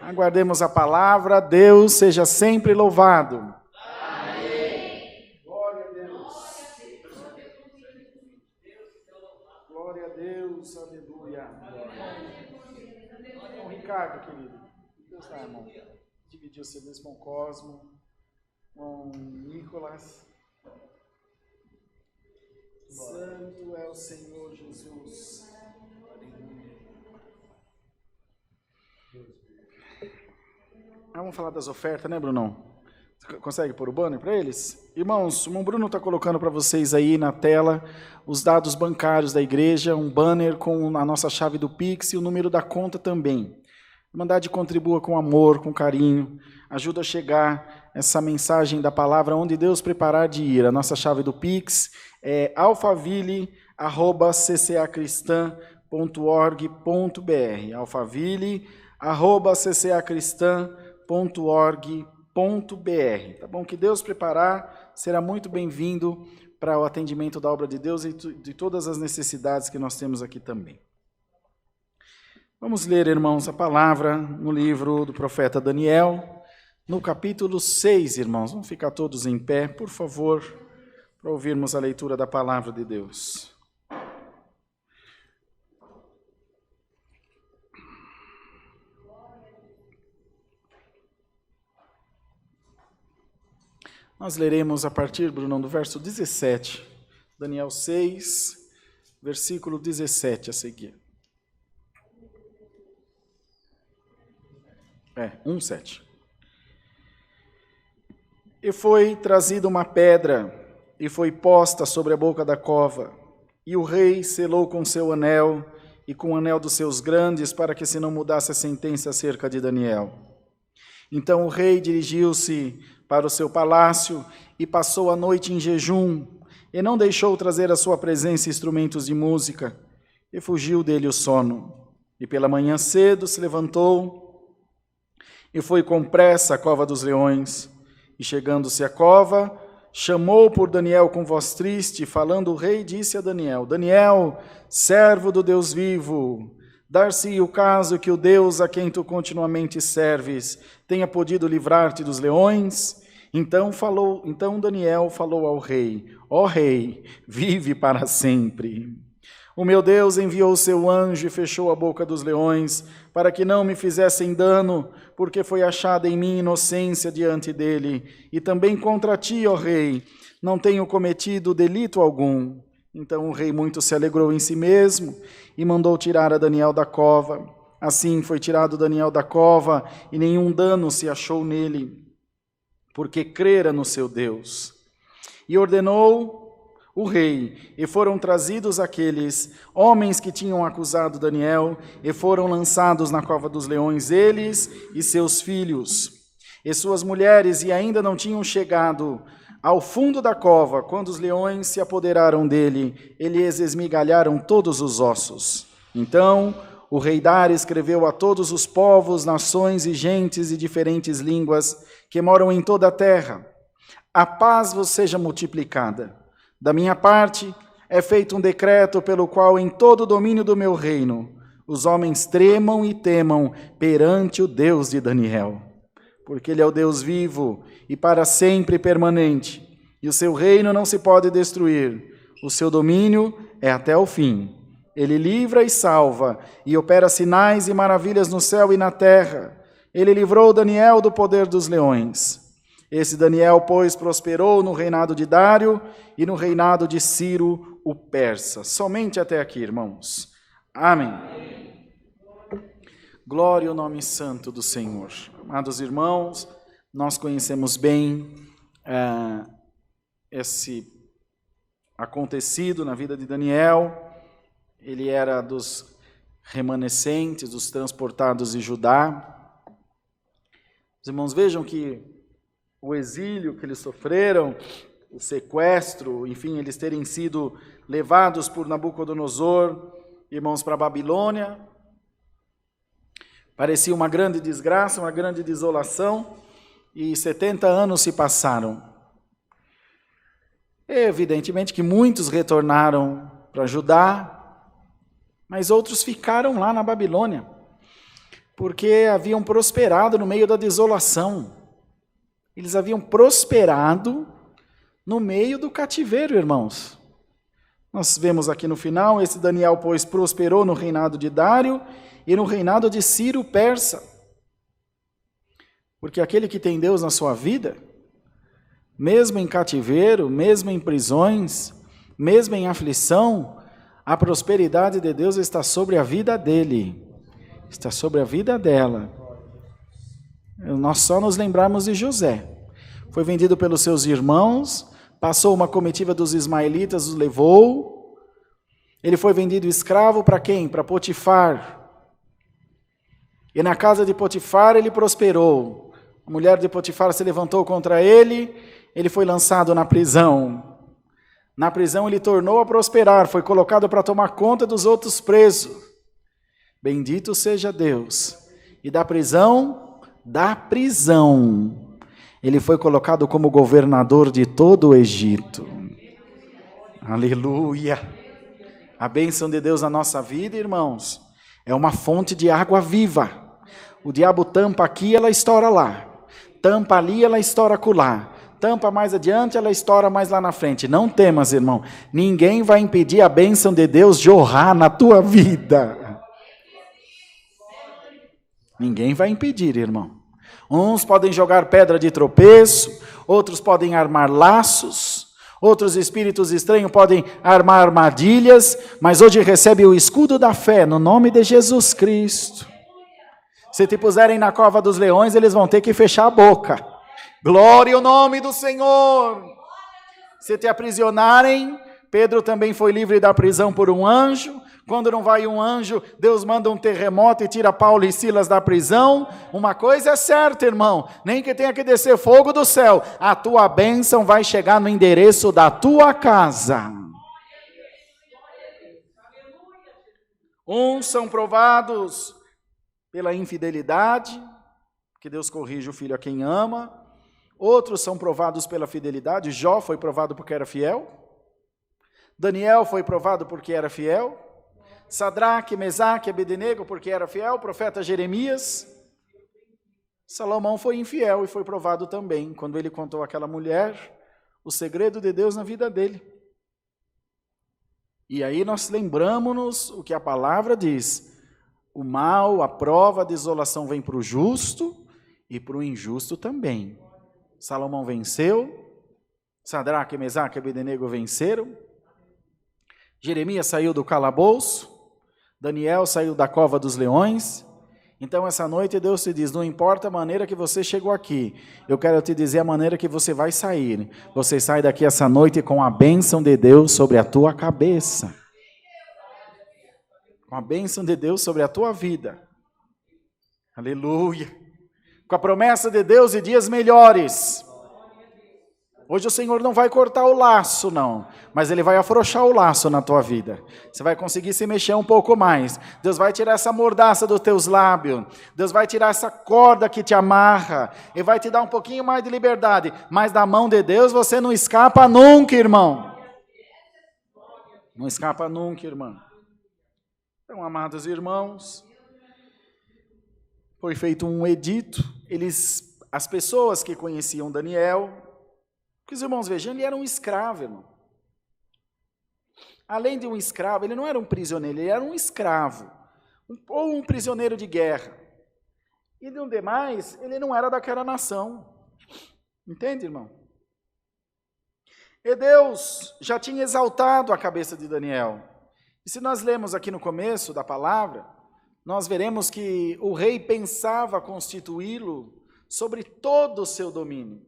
Aguardemos a palavra. Deus seja sempre louvado. Amém. Glória a Deus. Glória a Deus. Aleluia. Irmão Ricardo, querido. Deus está, irmão. Dividiu o serviço com o Cosmo, com Nicolas. Santo é o Senhor Jesus. Vamos falar das ofertas, né, Brunão? Você consegue pôr o banner para eles? Irmãos, o irmão Bruno está colocando para vocês aí na tela os dados bancários da igreja, um banner com a nossa chave do Pix e o número da conta também. A Irmandade contribua com amor, com carinho, ajuda a chegar essa mensagem da palavra onde Deus preparar de ir. A nossa chave do Pix é alfaville@ccacristã.org.br, alfaville@ccacristã.org.br. Tá bom? Que Deus preparar, será muito bem-vindo para o atendimento da obra de Deus e de todas as necessidades que nós temos aqui também. Vamos ler, irmãos, a palavra no livro do profeta Daniel, no capítulo 6, irmãos. Vamos ficar todos em pé, por favor, para ouvirmos a leitura da palavra de Deus. Nós leremos a partir, Brunão, do verso 17, Daniel 6, versículo 17 a seguir. 1:7. E foi trazida uma pedra, e foi posta sobre a boca da cova, e o rei selou com seu anel, e com o anel dos seus grandes, para que se não mudasse a sentença acerca de Daniel. Então o rei dirigiu-se para o seu palácio, e passou a noite em jejum, e não deixou trazer à sua presença instrumentos de música, e fugiu dele o sono. E pela manhã cedo se levantou, e foi com pressa à cova dos leões. E chegando-se à cova, chamou por Daniel com voz triste, falando o rei, disse a Daniel: Daniel, servo do Deus vivo, dar-se o caso que o Deus a quem tu continuamente serves tenha podido livrar-te dos leões? Então Daniel falou ao rei: Ó rei, vive para sempre. O meu Deus enviou o seu anjo e fechou a boca dos leões, para que não me fizessem dano, porque foi achada em mim inocência diante dele. E também contra ti, ó rei, não tenho cometido delito algum. Então o rei muito se alegrou em si mesmo e mandou tirar a Daniel da cova. Assim foi tirado Daniel da cova, e nenhum dano se achou nele, porque crera no seu Deus. E ordenou o rei, e foram trazidos aqueles homens que tinham acusado Daniel, e foram lançados na cova dos leões, eles e seus filhos, e suas mulheres, e ainda não tinham chegado ao fundo da cova, quando os leões se apoderaram dele, e lhes esmigalharam todos os ossos. Então o rei Dário escreveu a todos os povos, nações e gentes de diferentes línguas que moram em toda a terra: a paz vos seja multiplicada. Da minha parte, é feito um decreto pelo qual em todo o domínio do meu reino, os homens tremam e temam perante o Deus de Daniel. Porque ele é o Deus vivo e para sempre permanente, e o seu reino não se pode destruir. O seu domínio é até o fim. Ele livra e salva, e opera sinais e maravilhas no céu e na terra. Ele livrou Daniel do poder dos leões. Esse Daniel, pois, prosperou no reinado de Dário e no reinado de Ciro, o persa. Somente até aqui, irmãos. Amém. Glória ao nome santo do Senhor. Amados irmãos, nós conhecemos bem esse acontecido na vida de Daniel. Ele era dos remanescentes, dos transportados de Judá. Os irmãos vejam que o exílio que eles sofreram, o sequestro, enfim, eles terem sido levados por Nabucodonosor, irmãos, para a Babilônia, parecia uma grande desgraça, uma grande desolação, e 70 anos se passaram. Evidentemente que muitos retornaram para Judá, mas outros ficaram lá na Babilônia. porque haviam prosperado no meio da desolação. Eles haviam prosperado no meio do cativeiro, irmãos. Nós vemos aqui no final, esse Daniel, pois, prosperou no reinado de Dário e no reinado de Ciro persa. Porque aquele que tem Deus na sua vida, mesmo em cativeiro, mesmo em prisões, mesmo em aflição, a prosperidade de Deus está sobre a vida dele, está sobre a vida dela. Nós só nos lembramos de José. Foi vendido pelos seus irmãos, passou uma comitiva dos ismaelitas, os levou. Ele foi vendido escravo para quem? Para Potifar. E na casa de Potifar ele prosperou. A mulher de Potifar se levantou contra ele, ele foi lançado na prisão. Na prisão ele tornou a prosperar, foi colocado para tomar conta dos outros presos. Bendito seja Deus. E da prisão, ele foi colocado como governador de todo o Egito. Aleluia! A bênção de Deus na nossa vida, irmãos, é uma fonte de água viva. O diabo tampa aqui, ela estoura lá. Tampa ali, ela estoura acolá. Tampa mais adiante, ela estoura mais lá na frente. Não temas, irmão. Ninguém vai impedir a bênção de Deus jorrar na tua vida. Ninguém vai impedir, irmão. Uns podem jogar pedra de tropeço, outros podem armar laços, outros espíritos estranhos podem armar armadilhas, mas hoje recebe o escudo da fé, no nome de Jesus Cristo. Se te puserem na cova dos leões, eles vão ter que fechar a boca. Glória ao nome do Senhor. Se te aprisionarem, Pedro também foi livre da prisão por um anjo. Quando não vai um anjo, Deus manda um terremoto e tira Paulo e Silas da prisão. Uma coisa é certa, irmão, nem que tenha que descer fogo do céu, a tua bênção vai chegar no endereço da tua casa. Uns são provados pela infidelidade, que Deus corrige o filho a quem ama. Outros são provados pela fidelidade. Jó foi provado porque era fiel. Daniel foi provado porque era fiel. Sadraque, Mesaque, Abednego porque era fiel. O profeta Jeremias. Salomão foi infiel e foi provado também, quando ele contou àquela mulher o segredo de Deus na vida dele. E aí nós lembramos-nos o que a palavra diz. O mal, a prova, a desolação vem para o justo e para o injusto também. Salomão venceu, Sadraque, Mesaque e Abednego venceram, Jeremias saiu do calabouço, Daniel saiu da cova dos leões. Então essa noite Deus te diz, não importa a maneira que você chegou aqui, eu quero te dizer a maneira que você vai sair. Você sai daqui essa noite com a bênção de Deus sobre a tua cabeça. Com a bênção de Deus sobre a tua vida. Aleluia. Com a promessa de Deus de dias melhores. Hoje o Senhor não vai cortar o laço, não. Mas Ele vai afrouxar o laço na tua vida. Você vai conseguir se mexer um pouco mais. Deus vai tirar essa mordaça dos teus lábios. Deus vai tirar essa corda que te amarra. E vai te dar um pouquinho mais de liberdade. Mas da mão de Deus você não escapa nunca, irmão. Não escapa nunca, irmão. Então, amados irmãos, foi feito um edito. As pessoas que conheciam Daniel, que os irmãos vejam, ele era um escravo, irmão. Além de um escravo, ele não era um prisioneiro, ele era um escravo, ou um prisioneiro de guerra. E no demais, ele não era daquela nação. Entende, irmão? E Deus já tinha exaltado a cabeça de Daniel. E se nós lemos aqui no começo da palavra, nós veremos que o rei pensava constituí-lo sobre todo o seu domínio.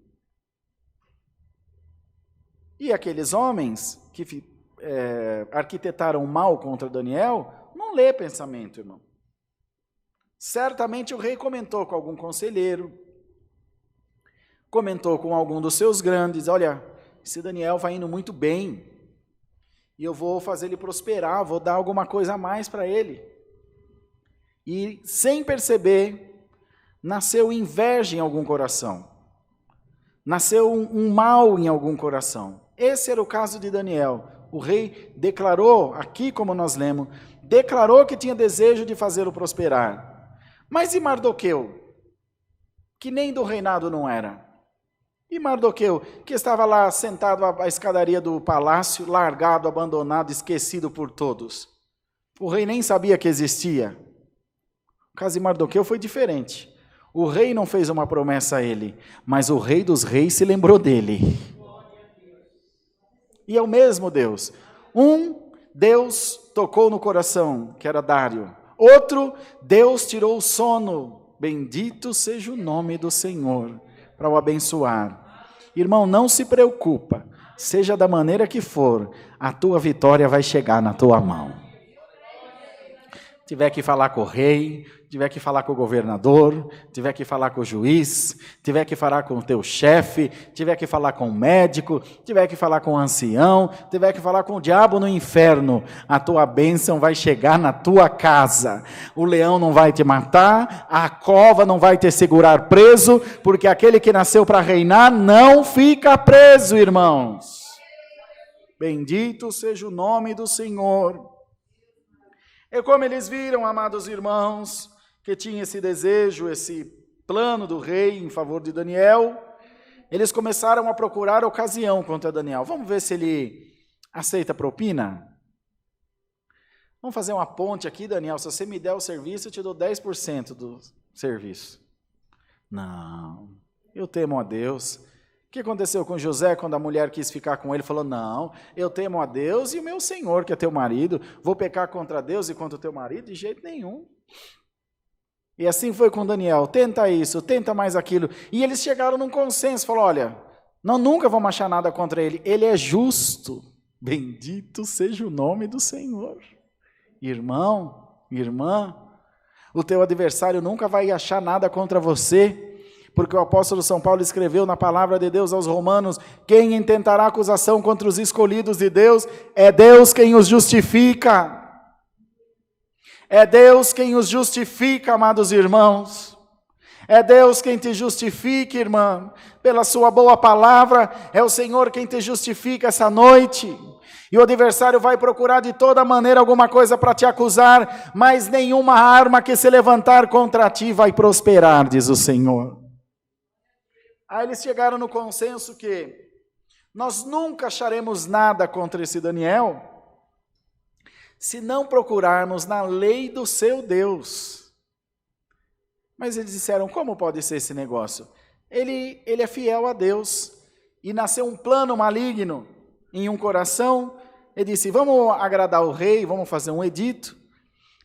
E aqueles homens que arquitetaram mal contra Daniel, não lê pensamento, irmão. Certamente o rei comentou com algum conselheiro, comentou com algum dos seus grandes, olha, esse Daniel vai indo muito bem, e eu vou fazer ele prosperar, vou dar alguma coisa a mais para ele. E sem perceber, nasceu inveja em algum coração, nasceu um mal em algum coração. Esse era o caso de Daniel. O rei declarou, aqui como nós lemos, declarou que tinha desejo de fazê-lo prosperar. Mas e Mardoqueu, que nem do reinado não era? E Mardoqueu, que estava lá sentado à escadaria do palácio, largado, abandonado, esquecido por todos. O rei nem sabia que existia. O caso de Mardoqueu foi diferente. O rei não fez uma promessa a ele, mas o rei dos reis se lembrou dele. E é o mesmo Deus. Um, Deus tocou no coração, que era Dário. Outro, Deus tirou o sono. Bendito seja o nome do Senhor, para o abençoar. Irmão, não se preocupa, seja da maneira que for, a tua vitória vai chegar na tua mão. Tiver que falar com o rei, tiver que falar com o governador, tiver que falar com o juiz, tiver que falar com o teu chefe, tiver que falar com o médico, tiver que falar com o ancião, tiver que falar com o diabo no inferno, a tua bênção vai chegar na tua casa. O leão não vai te matar, a cova não vai te segurar preso, porque aquele que nasceu para reinar não fica preso, irmãos. Bendito seja o nome do Senhor. E como eles viram, amados irmãos, que tinha esse desejo, esse plano do rei em favor de Daniel, eles começaram a procurar ocasião contra Daniel. Vamos ver se ele aceita propina? Vamos fazer uma ponte aqui, Daniel. Se você me der o serviço, eu te dou 10% do serviço. Não, eu temo a Deus. O que aconteceu com José quando a mulher quis ficar com ele? Falou, não, eu temo a Deus e o meu Senhor, que é teu marido. Vou pecar contra Deus e contra o teu marido? De jeito nenhum. E assim foi com Daniel. Tenta isso, tenta mais aquilo. E eles chegaram num consenso. Falou, olha, nunca vamos achar nada contra ele. Ele é justo. Bendito seja o nome do Senhor. Irmão, irmã, o teu adversário nunca vai achar nada contra você. Porque o apóstolo São Paulo escreveu na palavra de Deus aos romanos, quem intentará acusação contra os escolhidos de Deus, é Deus quem os justifica. É Deus quem os justifica, amados irmãos. É Deus quem te justifica, irmã. Pela sua boa palavra, é o Senhor quem te justifica essa noite. E o adversário vai procurar de toda maneira alguma coisa para te acusar, mas nenhuma arma que se levantar contra ti vai prosperar, diz o Senhor. Aí eles chegaram no consenso que nós nunca acharemos nada contra esse Daniel se não procurarmos na lei do seu Deus. Mas eles disseram, como pode ser esse negócio? Ele é fiel a Deus e nasceu um plano maligno em um coração. Ele disse, vamos agradar o rei, vamos fazer um edito,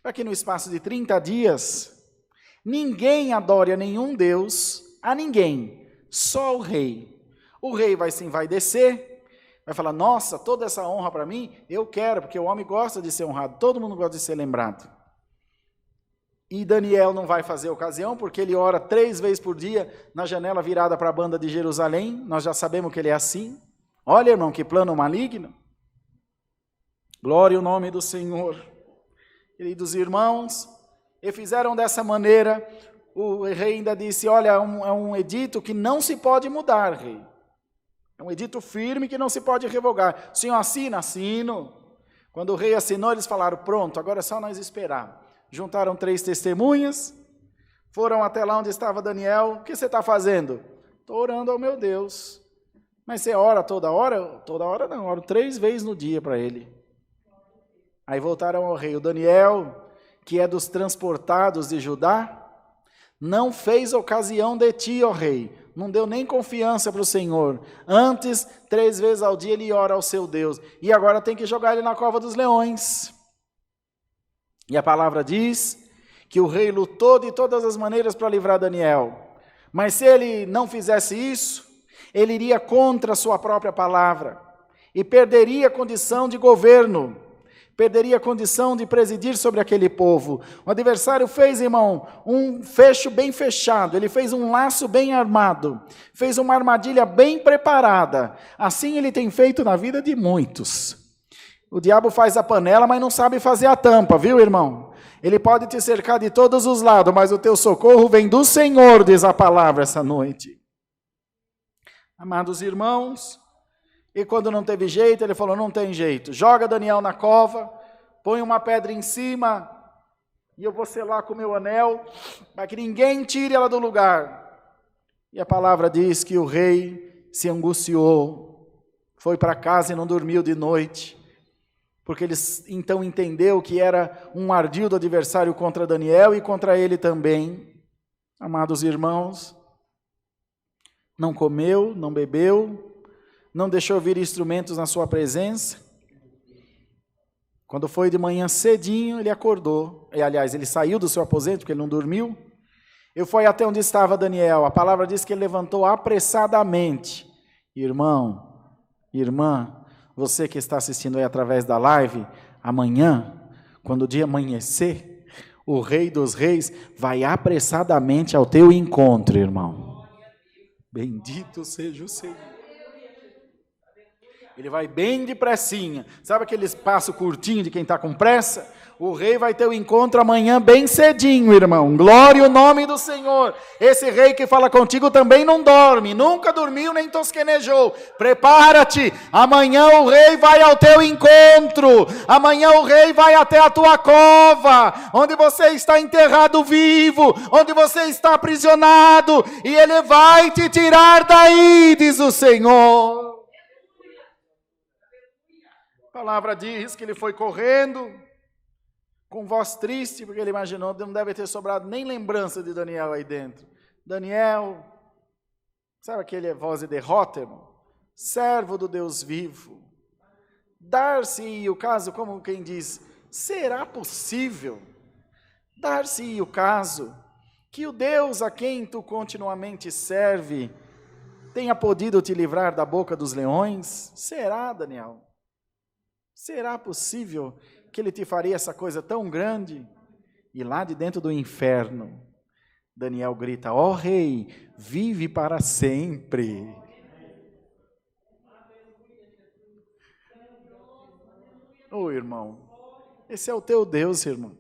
para que no espaço de 30 dias, ninguém adore a nenhum Deus, a ninguém, só o rei. O rei vai se envaidecer, vai falar, nossa, toda essa honra para mim, eu quero, porque o homem gosta de ser honrado, todo mundo gosta de ser lembrado. E Daniel não vai fazer ocasião, porque ele ora 3 vezes por dia, na janela virada para a banda de Jerusalém, nós já sabemos que ele é assim. Olha, irmão, que plano maligno. Glória ao nome do Senhor. Queridos irmãos, e fizeram dessa maneira. O rei ainda disse, olha, é um edito que não se pode mudar, rei. É um edito firme que não se pode revogar. O senhor assina? Assino. Quando o rei assinou, eles falaram, pronto, agora é só nós esperar. Juntaram 3 testemunhas, foram até lá onde estava Daniel. O que você está fazendo? Estou orando ao meu Deus. Mas você ora toda hora? Toda hora não, oro 3 vezes no dia para ele. Aí voltaram ao rei. O Daniel, que é dos transportados de Judá, não fez ocasião de ti, ó rei, não deu nem confiança para o Senhor. Antes, 3 vezes ao dia ele ora ao seu Deus, e agora tem que jogar ele na cova dos leões. E a palavra diz que o rei lutou de todas as maneiras para livrar Daniel, mas se ele não fizesse isso, ele iria contra a sua própria palavra, e perderia a condição de governo, perderia a condição de presidir sobre aquele povo. O adversário fez, irmão, um fecho bem fechado, ele fez um laço bem armado, fez uma armadilha bem preparada. Assim ele tem feito na vida de muitos. O diabo faz a panela, mas não sabe fazer a tampa, viu, irmão? Ele pode te cercar de todos os lados, mas o teu socorro vem do Senhor, diz a palavra essa noite. Amados irmãos, e quando não teve jeito, ele falou, não tem jeito, joga Daniel na cova, põe uma pedra em cima, e eu vou selar com o meu anel, para que ninguém tire ela do lugar. E a palavra diz que o rei se angustiou, foi para casa e não dormiu de noite, porque ele então entendeu que era um ardil do adversário contra Daniel e contra ele também. Amados irmãos, não comeu, não bebeu, não deixou vir instrumentos na sua presença. Quando foi de manhã cedinho, ele acordou. Aliás, ele saiu do seu aposento, porque ele não dormiu. E foi até onde estava Daniel. A palavra diz que ele levantou apressadamente. Irmão, irmã, você que está assistindo aí através da live, amanhã, quando o dia amanhecer, o Rei dos Reis vai apressadamente ao teu encontro, irmão. Bendito seja o Senhor. Ele vai bem depressinha. Sabe aquele espaço curtinho de quem está com pressa? O rei vai ter o encontro amanhã bem cedinho, irmão. Glória ao nome do Senhor. Esse rei que fala contigo também não dorme. Nunca dormiu nem tosquenejou. Prepara-te. Amanhã o rei vai ao teu encontro. Amanhã o rei vai até a tua cova, onde você está enterrado vivo, onde você está aprisionado. E ele vai te tirar daí, diz o Senhor. A palavra diz que ele foi correndo, com voz triste, porque ele imaginou que não deve ter sobrado nem lembrança de Daniel aí dentro. Daniel, sabe aquele voz de derrota, irmão? Servo do Deus vivo. Dar-se o caso, como quem diz, será possível? Dar-se o caso que o Deus a quem tu continuamente serve tenha podido te livrar da boca dos leões? Será, Daniel? Será possível que ele te faria essa coisa tão grande? E lá de dentro do inferno, Daniel grita, ó rei, vive para sempre. Ô irmão, esse é o teu Deus, irmão.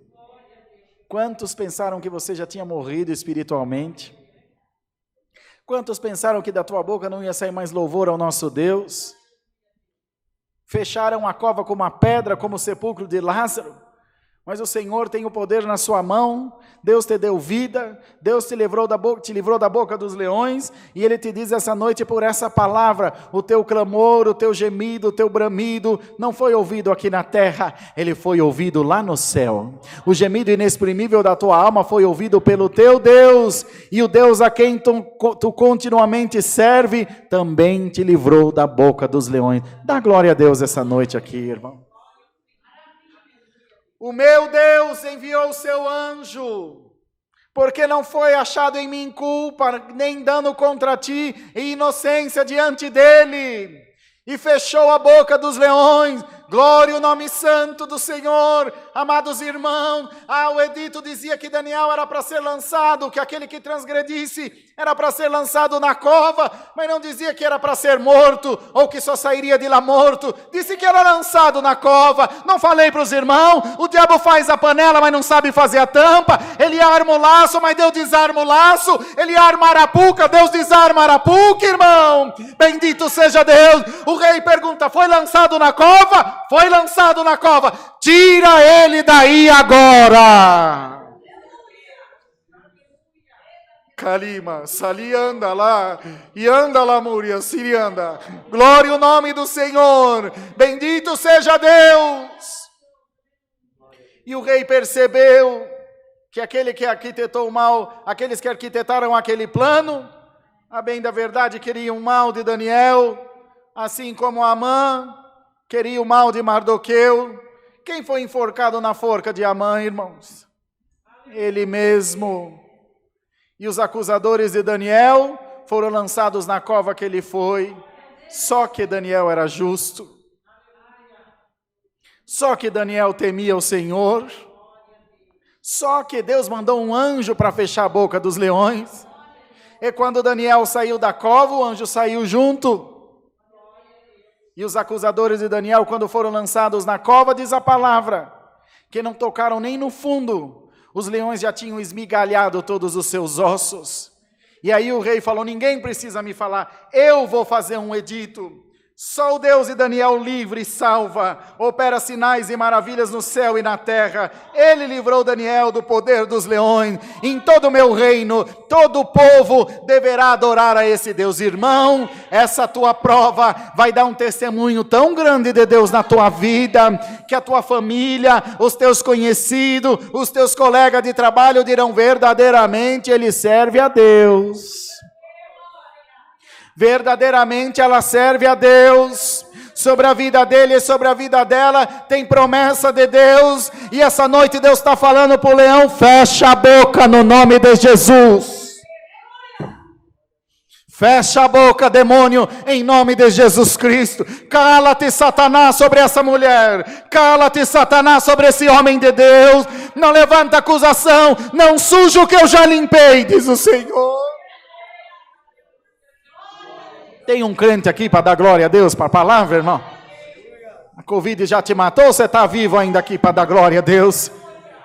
Quantos pensaram que você já tinha morrido espiritualmente? Quantos pensaram que da tua boca não ia sair mais louvor ao nosso Deus? Fecharam a cova com uma pedra, como o sepulcro de Lázaro, mas o Senhor tem o poder na sua mão. Deus te deu vida, Deus te livrou da boca dos leões, e Ele te diz essa noite por essa palavra, o teu clamor, o teu gemido, o teu bramido, não foi ouvido aqui na terra, ele foi ouvido lá no céu. O gemido inexprimível da tua alma foi ouvido pelo teu Deus, e o Deus a quem tu continuamente serve, também te livrou da boca dos leões. Dá glória a Deus essa noite aqui, irmão. O meu Deus enviou o seu anjo, porque não foi achado em mim culpa, nem dano contra ti, e inocência diante dele, e fechou a boca dos leões. Glória ao nome santo do Senhor. Amados irmãos, o edito dizia que Daniel era para ser lançado, que aquele que transgredisse era para ser lançado na cova, mas não dizia que era para ser morto, ou que só sairia de lá morto. Disse que era lançado na cova. Não falei para os irmãos, o diabo faz a panela, mas não sabe fazer a tampa. Ele arma o laço, mas Deus desarma o laço. Ele arma a arapuca, Deus desarma a arapuca, irmão. Bendito seja Deus. O rei pergunta, foi lançado na cova? Foi lançado na cova. Tira ele daí agora. Kalima, Sali anda lá, e anda lá, Múria, Siri anda. Glória ao nome do Senhor, bendito seja Deus. E o rei percebeu que aquele que arquitetou o mal, aqueles que arquitetaram aquele plano, a bem da verdade queriam o mal de Daniel, assim como Amã queria o mal de Mardoqueu. Quem foi enforcado na forca de Amã, irmãos? Ele mesmo. E os acusadores de Daniel foram lançados na cova que ele foi. Só que Daniel era justo. Só que Daniel temia o Senhor. Só que Deus mandou um anjo para fechar a boca dos leões. E quando Daniel saiu da cova, o anjo saiu junto. E os acusadores de Daniel, quando foram lançados na cova, diz a palavra, que não tocaram nem no fundo. Os leões já tinham esmigalhado todos os seus ossos. E aí o rei falou, ninguém precisa me falar, eu vou fazer um edito. Só o Deus de Daniel livre e salva, opera sinais e maravilhas no céu e na terra. Ele livrou Daniel do poder dos leões. Em todo o meu reino, todo o povo deverá adorar a esse Deus. Irmão, essa tua prova vai dar um testemunho tão grande de Deus na tua vida, que a tua família, os teus conhecidos, os teus colegas de trabalho dirão verdadeiramente, ele serve a Deus. Verdadeiramente ela serve a Deus. Sobre a vida dele e sobre a vida dela tem promessa de Deus. E essa noite Deus está falando para o leão: fecha a boca no nome de Jesus. Fecha a boca, demônio, em nome de Jesus Cristo. Cala-te, Satanás, sobre essa mulher. Cala-te, Satanás, sobre esse homem de Deus. Não levanta acusação. Não suja o que eu já limpei, diz o Senhor. Tem um crente aqui para dar glória a Deus para a palavra, irmão? A Covid já te matou ou você está vivo ainda aqui para dar glória a Deus?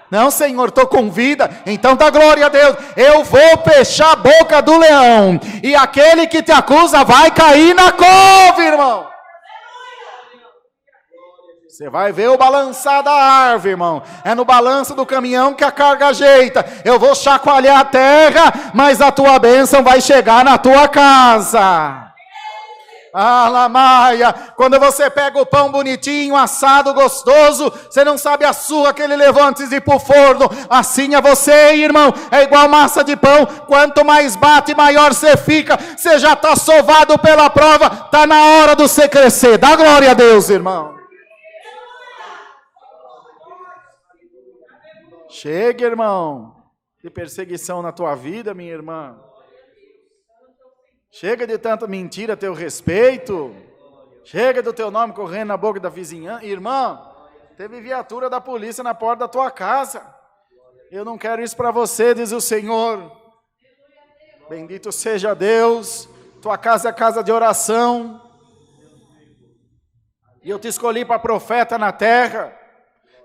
Não, Senhor, estou com vida, então dá glória a Deus. Eu vou fechar a boca do leão, e aquele que te acusa vai cair na cova, irmão. Você vai ver o balançar da árvore, irmão. É no balanço do caminhão que a carga ajeita. Eu vou chacoalhar a terra, mas a tua bênção vai chegar na tua casa. Alamaia, quando você pega o pão bonitinho, assado, gostoso, você não sabe a surra que ele levou antes de ir para o forno. Assim é você, irmão, é igual massa de pão. Quanto mais bate, maior você fica. Você já está sovado pela prova, está na hora de você crescer. Dá glória a Deus, irmão. Chega, irmão, de perseguição na tua vida, minha irmã. Chega de tanta mentira a teu respeito. Chega do teu nome correndo na boca da vizinhança. Irmão, teve viatura da polícia na porta da tua casa. Eu não quero isso para você, diz o Senhor. Bendito seja Deus. Tua casa é casa de oração. E eu te escolhi para profeta na terra.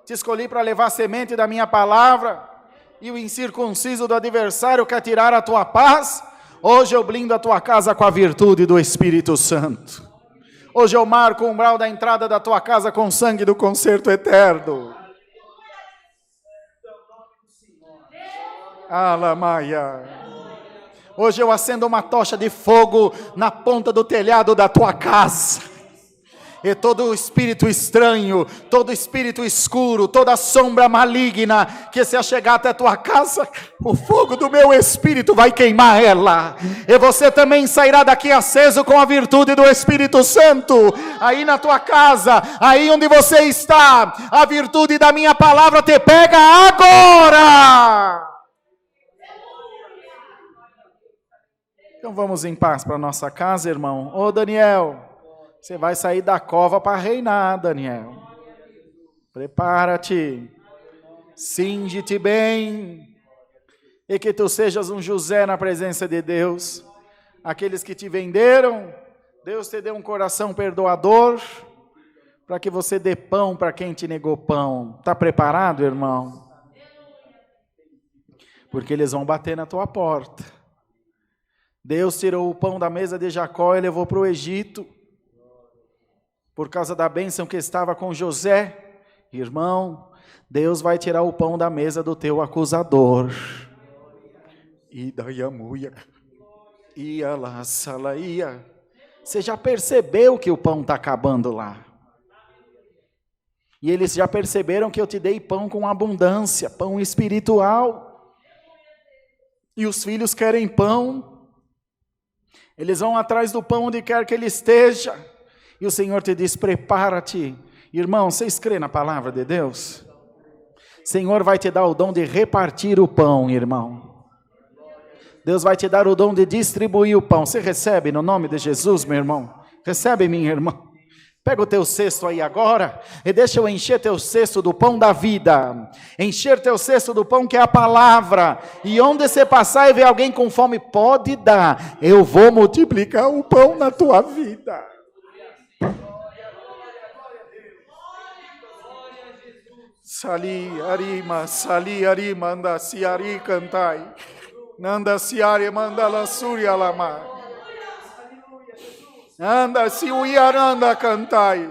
Te escolhi para levar a semente da minha palavra. E o incircunciso do adversário quer tirar a tua paz. Hoje eu blindo a tua casa com a virtude do Espírito Santo. Hoje eu marco o umbral da entrada da tua casa com o sangue do concerto eterno. Alamaia. Hoje eu acendo uma tocha de fogo na ponta do telhado da tua casa. E todo espírito estranho, todo espírito escuro, toda sombra maligna que se achegar até a tua casa, o fogo do meu espírito vai queimar ela. E você também sairá daqui aceso com a virtude do Espírito Santo. Aí na tua casa, aí onde você está, a virtude da minha palavra te pega agora. Então vamos em paz para nossa casa, irmão. Ô Daniel, você vai sair da cova para reinar, Daniel. Prepara-te. Cinge-te bem. E que tu sejas um José na presença de Deus. Aqueles que te venderam, Deus te deu um coração perdoador, para que você dê pão para quem te negou pão. Está preparado, irmão? Porque eles vão bater na tua porta. Deus tirou o pão da mesa de Jacó e levou para o Egito. Por causa da bênção que estava com José. Irmão, Deus vai tirar o pão da mesa do teu acusador. E daí a muia. Ia lá, salaia. Você já percebeu que o pão está acabando lá. E eles já perceberam que eu te dei pão com abundância, pão espiritual. E os filhos querem pão. Eles vão atrás do pão onde quer que ele esteja. E o Senhor te diz, prepara-te. Irmão, vocês creem na palavra de Deus? O Senhor vai te dar o dom de repartir o pão, irmão. Deus vai te dar o dom de distribuir o pão. Você recebe no nome de Jesus, meu irmão? Recebe, minha irmã. Pega o teu cesto aí agora e deixa eu encher teu cesto do pão da vida. Encher teu cesto do pão que é a palavra. E onde você passar e ver alguém com fome, pode dar. Eu vou multiplicar o pão na tua vida. Sali arima, anda si ari cantai. Nanda si ari manda la surya lama. Anda, se o Iaranda cantai.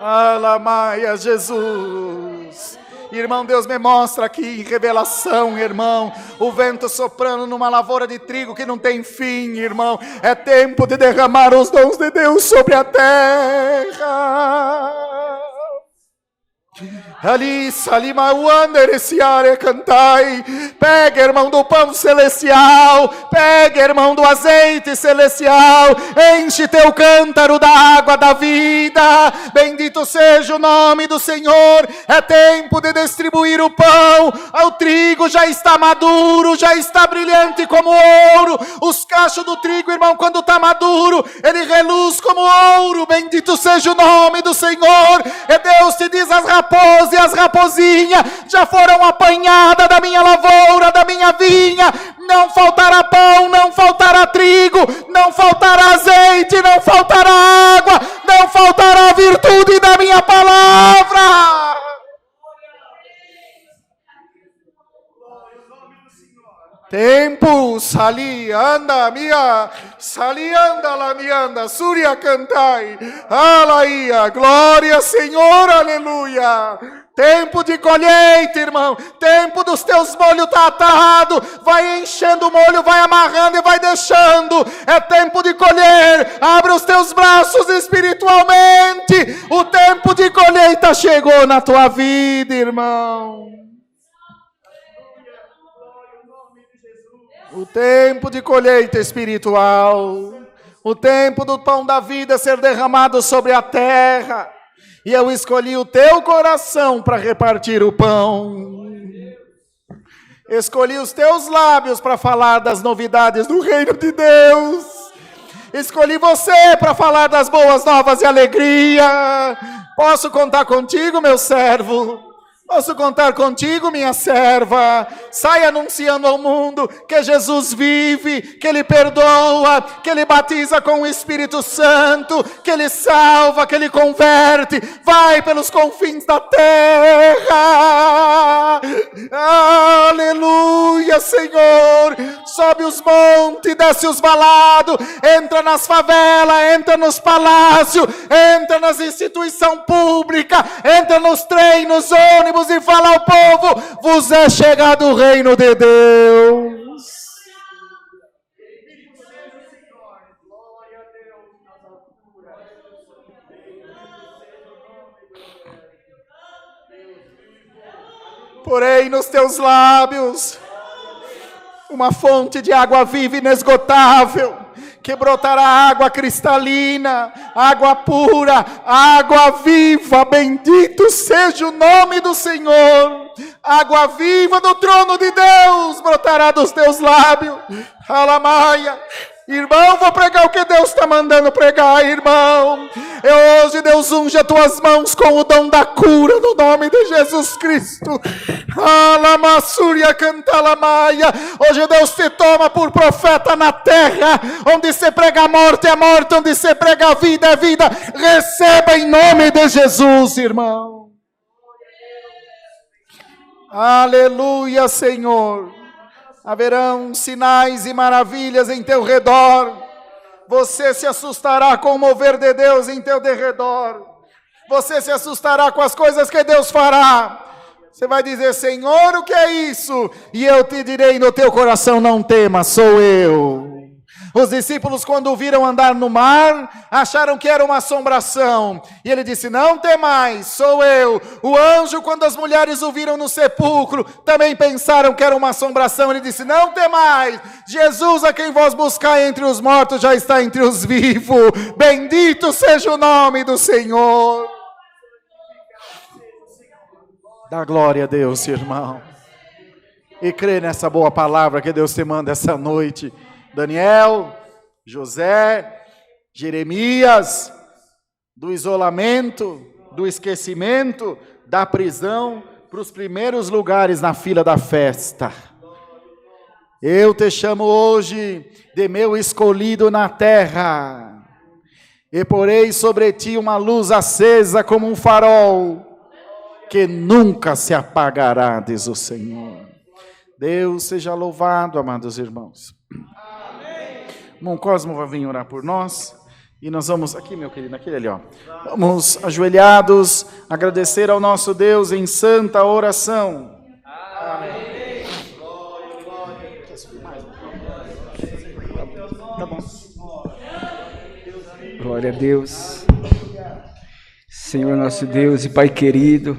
Alamaia, Jesus. Irmão, Deus me mostra aqui em revelação, irmão, o vento soprando numa lavoura de trigo que não tem fim, irmão. É tempo de derramar os dons de Deus sobre a terra. Ali, salima, uandereciare, cantai. Pega, irmão, do pão celestial. Pega, irmão, do azeite celestial. Enche teu cântaro da água da vida. Bendito seja o nome do Senhor. É tempo de distribuir o pão. O trigo já está maduro, já está brilhante como ouro. Os cachos do trigo, irmão, quando está maduro, ele reluz como ouro. Bendito seja o nome do Senhor. E Deus te diz: as raposas e as raposinhas já foram apanhadas da minha lavoura, da minha vinha. Não faltará pão, não faltará trigo, não faltará azeite, não faltará água, não faltará virtude da minha palavra. Tempo, sali, anda, minha, sali, anda, la mianda, suria cantai, alaia, glória, Senhor, aleluia. Tempo de colheita, irmão, tempo dos teus molhos tá atado, vai enchendo o molho, vai amarrando e vai deixando. É tempo de colher, abre os teus braços espiritualmente, o tempo de colheita chegou na tua vida, irmão. O tempo de colheita espiritual, o tempo do pão da vida ser derramado sobre a terra. E eu escolhi o teu coração para repartir o pão. Escolhi os teus lábios para falar das novidades do reino de Deus. Escolhi você para falar das boas novas e alegria. Posso contar contigo, meu servo? Posso contar contigo, minha serva? Sai anunciando ao mundo que Jesus vive, que Ele perdoa, que Ele batiza com o Espírito Santo, que Ele salva, que Ele converte. Vai pelos confins da terra. Aleluia, Senhor. Sobe os montes, desce os valados, entra nas favelas, entra nos palácios, entra nas instituições públicas, entra nos trens, nos ônibus, e fala ao povo: vos é chegado o reino de Deus. Porém nos teus lábios uma fonte de água viva inesgotável, que brotará água cristalina, água pura, água viva. Bendito seja o nome do Senhor. Água viva do trono de Deus brotará dos teus lábios. Alamaia. Irmão, vou pregar o que Deus está mandando pregar, irmão. E hoje Deus unge as tuas mãos com o dom da cura, no nome de Jesus Cristo. Alamassúria cantalamaia. Hoje Deus te toma por profeta na terra. Onde se prega a morte é morte, onde se prega a vida é vida. Receba em nome de Jesus, irmão. Aleluia, Senhor. Haverão sinais e maravilhas em teu redor. Você se assustará com o mover de Deus em teu derredor. Você se assustará com as coisas que Deus fará. Você vai dizer: Senhor, o que é isso? E eu te direi no teu coração: não temas, sou eu. Os discípulos, quando o viram andar no mar, acharam que era uma assombração. E ele disse: não temais, sou eu. O anjo, quando as mulheres o viram no sepulcro, também pensaram que era uma assombração. Ele disse: não temais, Jesus, a quem vós buscai entre os mortos, já está entre os vivos. Bendito seja o nome do Senhor. Dá glória a Deus, irmão. E crê nessa boa palavra que Deus te manda essa noite. Daniel, José, Jeremias, do isolamento, do esquecimento, da prisão, para os primeiros lugares na fila da festa. Eu te chamo hoje de meu escolhido na terra, e porei sobre ti uma luz acesa como um farol, que nunca se apagará, diz o Senhor. Deus seja louvado, amados irmãos. irmão Cosmo vai vir orar por nós. E nós vamos, aqui meu querido, aquele ali, ó. Vamos ajoelhados, agradecer ao nosso Deus em santa oração. Amém. Tá bom. Glória a Deus. Senhor nosso Deus e Pai querido,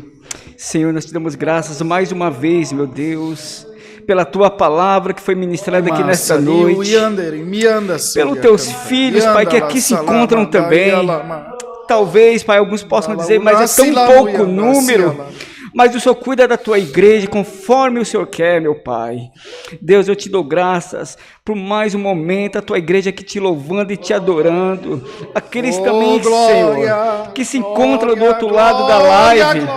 Senhor, nós te damos graças mais uma vez, meu Deus, pela Tua palavra que foi ministrada aqui nesta noite, pelos Teus filhos, Pai, que aqui se encontram também. Talvez, Pai, alguns possam dizer, mas é tão pouco número. Mas o Senhor cuida da Tua igreja conforme o Senhor quer, meu Pai. Deus, eu te dou graças por mais um momento, a Tua igreja aqui te louvando e te adorando. Aqueles também, Senhor, que se encontram do outro lado da live,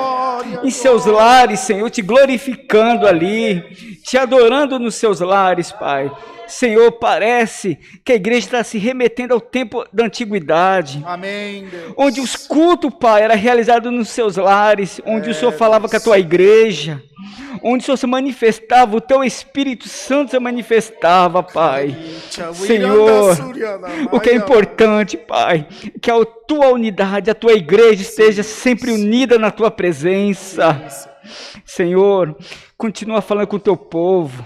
em seus lares, Senhor, te glorificando ali, te adorando nos seus lares, Pai. Senhor, parece que a igreja está se remetendo ao tempo da antiguidade. Amém, Deus. Onde os cultos, Pai, era realizado nos seus lares, onde o Senhor falava com a tua igreja, onde o Senhor se manifestava, o teu Espírito Santo se manifestava, Pai. Senhor, o que é importante, Pai, é que a tua unidade, a tua igreja esteja sempre unida na tua presença. Senhor, continua falando com o teu povo.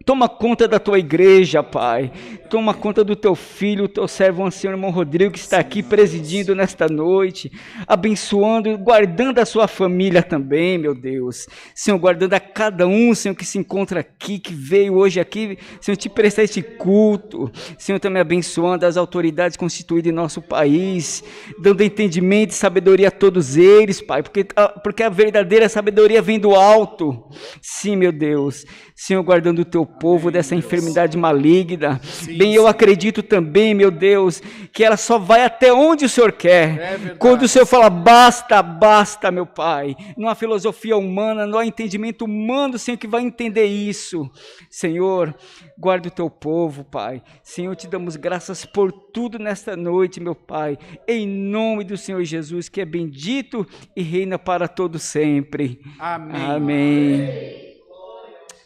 Toma conta da tua igreja, Pai. Toma conta do teu filho, o teu servo, o ancião irmão Rodrigo, que está aqui presidindo nesta noite, abençoando, guardando a sua família também, meu Deus. Senhor, guardando a cada um, Senhor, que se encontra aqui, que veio hoje aqui, Senhor, te prestar este culto. Senhor, também abençoando as autoridades constituídas em nosso país, dando entendimento e sabedoria a todos eles, Pai, porque a verdadeira sabedoria vem do alto. Sim, meu Deus. Senhor, guardando o teu povo dessa enfermidade maligna. Bem, eu acredito também, meu Deus, que ela só vai até onde o Senhor quer. Quando o Senhor fala, basta, basta, meu Pai. Não há filosofia humana, não há entendimento humano, Senhor, que vai entender isso. Senhor, guarda o teu povo, Pai. Senhor, te damos graças por tudo nesta noite, meu Pai. Em nome do Senhor Jesus, que é bendito e reina para todo sempre. Amém. Amém.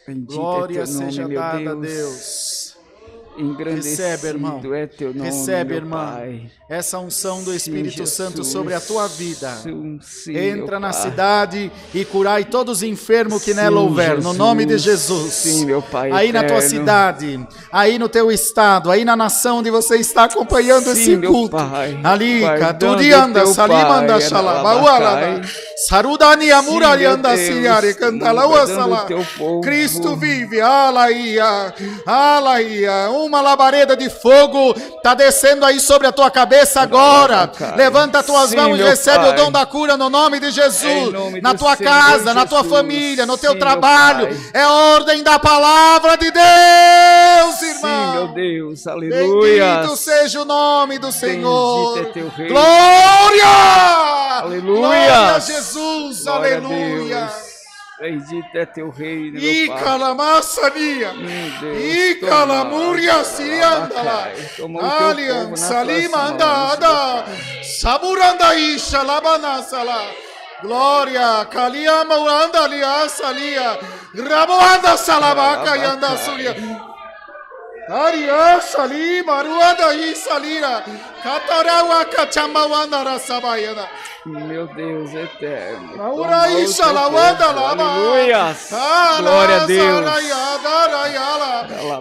Bendito Glória é teu nome, seja meu dada a Deus. Deus. Engrandecido Recebe, irmão. é teu nome, Recebe, meu irmão, Pai. essa unção do Sim, Espírito Jesus. Santo sobre a tua vida. Sim, Entra meu na Pai. cidade e curai todos os enfermos que Sim, nela houver, no Jesus. nome de Jesus. Sim, meu Pai aí na tua eterno. cidade, aí no teu estado, aí na nação onde você está acompanhando Sim, esse meu culto. Pai. Ali, Guardando Katurianda, teu Salimanda, Pai, Shalaba, Aralabacai. Ualada, Sarudani, Amurarianda, Sim, meu Siriari, Deus. Cantala, Guardando Uasala. teu povo. Cristo vive, alaia, alaia, uma labareda de fogo está descendo aí sobre a tua cabeça agora. Aralabacai. Levanta as tuas Sim, mãos e meu recebe Pai. o dom da cura no nome de Jesus. Em nome Na do tua Senhor casa, na tua Jesus. família, no teu Sim, trabalho. meu Pai. É ordem da palavra de Deus, irmão. Sim, meu Deus, aleluia. Bendito seja o nome do Senhor. Bendito é teu reino. Glória! Aleluia. Glória a Jesus, Glória a aleluia. Deus. Bendito é teu reino, meu E Pai. calamassania. Deus, E toma, calamúria siriandala. Abacai, toma o teu povo Alian nas salima tuas mãos, andada. Saburanda isha labanasala. Glória, Kaliama andalia salia. Raboanda salabaca e anda suria. Aria sali maruanda e salira. Catarawa cachamawanda rasabaiana. Meu Deus eterno. Laura toma o isha teu lawanda povo. laba. Aleluia. Glória a Deus.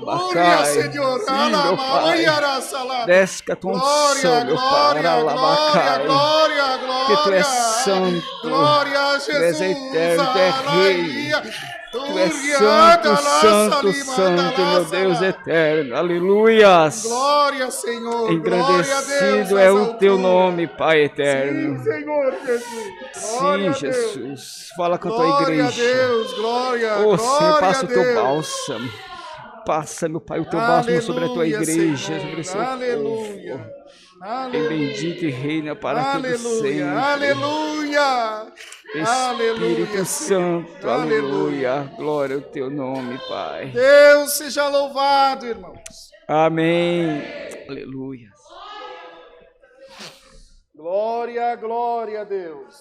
Glória, Senhor. Sim, meu Pai. Desce com a tua unção, meu Pai. Alabacai. Glória, Que tu és santo. Glória a Tu és Jesus. eterno, tu és rei. Tu és santo, santo, santo, meu Deus eterno. Aleluias. Glória, Senhor. Engrandecido é o teu nome, Pai eterno. Sim, Senhor Jesus. Sim, Jesus. Fala com a tua Glória a igreja. Deus, glória, Ô, Senhor, glória passa a o teu Deus. bálsamo. Passa, meu Pai, o teu bálsamo sobre a tua Aleluia, igreja, Senhor. sobre o seu Aleluia. povo. Aleluia. Bendito e reina para todo Aleluia, sempre. aleluia, Espírito aleluia, Santo, aleluia. Glória ao teu nome, Pai. Deus seja louvado, irmãos. Amém. Aleluia. Glória, glória a Deus.